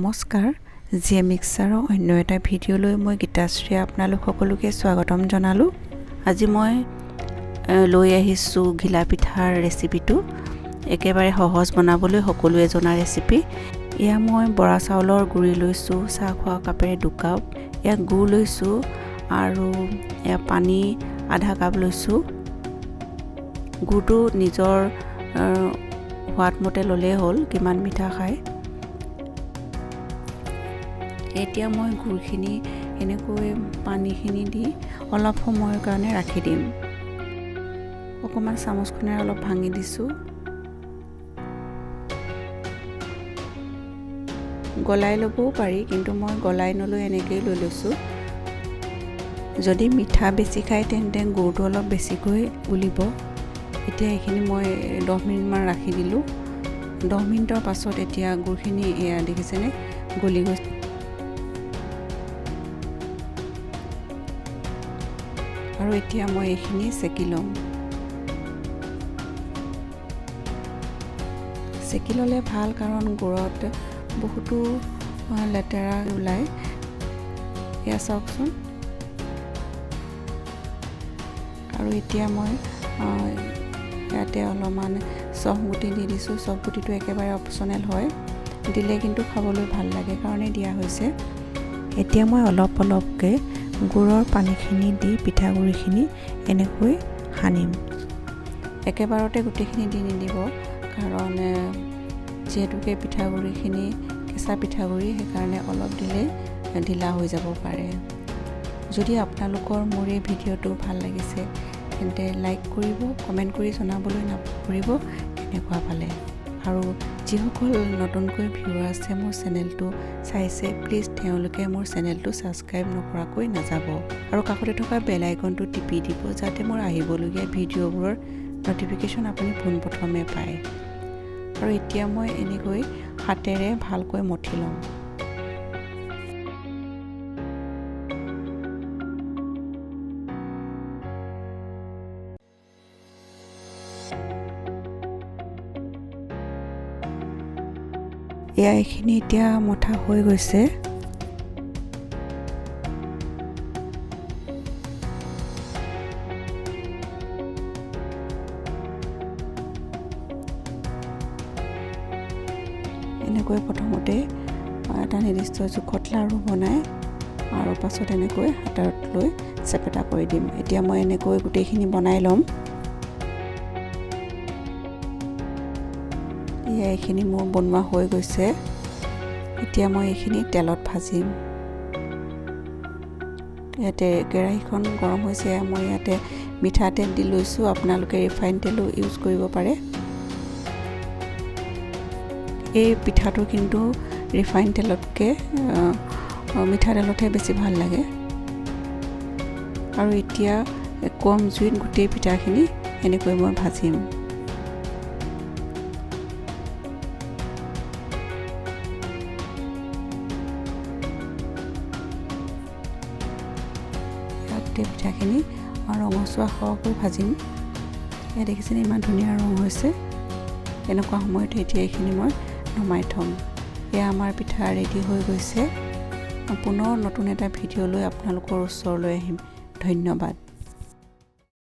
নমস্কাৰ জি মিক্সাৰৰ অন্য এটা ভিডিঅ'লৈ মই গীতাশ্ৰী আপোনালোক সকলোকে স্বাগতম জনালোঁ। আজি মই লৈ আহিছোঁ ঘিলা পিঠাৰ ৰেচিপিটো। একেবাৰে সহজ বনাবলৈ সকলোৱে জনা ৰেচিপি। এয়া মই বৰা চাউলৰ গুড়ি লৈছোঁ, চাহ খোৱা কাপেৰে 2 কাপ। এয়া গুড় লৈছোঁ আৰু এয়া পানী আধা কাপ লৈছোঁ। গুড়টো নিজৰ সোৱাদ মতে ল'লেই হ'ল, কিমান মিঠা খায়। এতিয়া মই গুড়খিনি এনেকৈ পানীখিনি দি অলপ সময়ৰ কাৰণে ৰাখি দিম। অকণমান চামুচখনেৰে অলপ ভাঙি দিছোঁ। গলাই ল'বও পাৰি, কিন্তু মই গলাই নলৈ এনেকৈয়ে লৈ লৈছোঁ। যদি মিঠা বেছি খায় তেন্তে গুড়টো অলপ বেছিকৈ গুলিব। এতিয়া এইখিনি মই 10 মিনিটমান ৰাখি দিলোঁ। 10 মিনিটৰ পাছত এতিয়া গুড়খিনি এয়া দেখিছেনে গলি গৈছে। আৰু এতিয়া মই এইখিনি চেকি ল'ম। চেকি ল'লে ভাল, কাৰণ গুড়ত বহুতো লেতেৰা ওলায়। এয়া চাওকচোন। আৰু এতিয়া মই ইয়াতে অলপমান চফগুটি দি দিছোঁ। চফগুটিটো একেবাৰে অপচনেল হয়, দিলে কিন্তু খাবলৈ ভাল লাগে কাৰণে দিয়া হৈছে। এতিয়া মই অলপ অলপকৈ গুড়ৰ পানীখিনি দি পিঠাগুড়িখিনি এনেকৈ সানিম। একেবাৰতে গোটেইখিনি দি নিদিব, কাৰণ যিহেতুকে পিঠাগুড়িখিনি কেঁচা পিঠাগুড়ি, সেইকাৰণে অলপ দিলেই ঢিলা হৈ যাব পাৰে। যদি আপোনালোকৰ মোৰ এই ভিডিঅ'টো ভাল লাগিছে তেন্তে লাইক কৰিব, কমেণ্ট কৰি জনাবলৈ নাপাহৰিব কেনেকুৱা পালে। আৰু যিসকল নতুনকৈ ভিউৱাৰ আছে মোৰ চেনেলটো চাইছে, প্লিজ তেওঁলোকে মোৰ চেনেলটো ছাবস্ক্ৰাইব নকৰাকৈ নাযাব আৰু কাষতে থকা বেল আইকনটো টিপি দিব, যাতে মোৰ আহিবলগীয়া ভিডিঅ'বোৰৰ ন'টিফিকেশ্যন আপুনি পোনপ্ৰথমে পায়। আৰু এতিয়া মই এনেকৈ হাতেৰে ভালকৈ মঠি ল'ম। এয়া এইখিনি এতিয়া মঠা হৈ গৈছে। এনেকৈ প্ৰথমতে এটা নিৰ্দিষ্ট জোখত লাড়ু বনাই আৰু পাছত এনেকৈ হাতত লৈ চেপেটা কৰি দিম। এতিয়া মই এনেকৈ গোটেইখিনি বনাই ল'ম। এয়া এইখিনি মোৰ বনোৱা হৈ গৈছে। এতিয়া মই এইখিনি তেলত ভাজিম। ইয়াতে কেৰাহীখন গৰম হৈছে। মই ইয়াতে মিঠাতেল দি লৈছোঁ, আপোনালোকে ৰিফাইন তেলো ইউজ কৰিব পাৰে। এই পিঠাটো কিন্তু ৰিফাইন তেলতকৈ মিঠাতেলতহে বেছি ভাল লাগে। আৰু এতিয়া কম জুইত গোটেই পিঠাখিনি এনেকৈ মই ভাজিম। গোটেই পিঠাখিনি ৰঙচুৱা সৰহকৈ ভাজিম। এয়া দেখিছেনে ইমান ধুনীয়া ৰং হৈছে। এনেকুৱা সময়তে এতিয়া এইখিনি মই নমাই থ'ম। এয়া আমাৰ পিঠা ৰেডি হৈ গৈছে। পুনৰ নতুন এটা ভিডিঅ' লৈ আপোনালোকৰ ওচৰলৈ আহিম। ধন্যবাদ।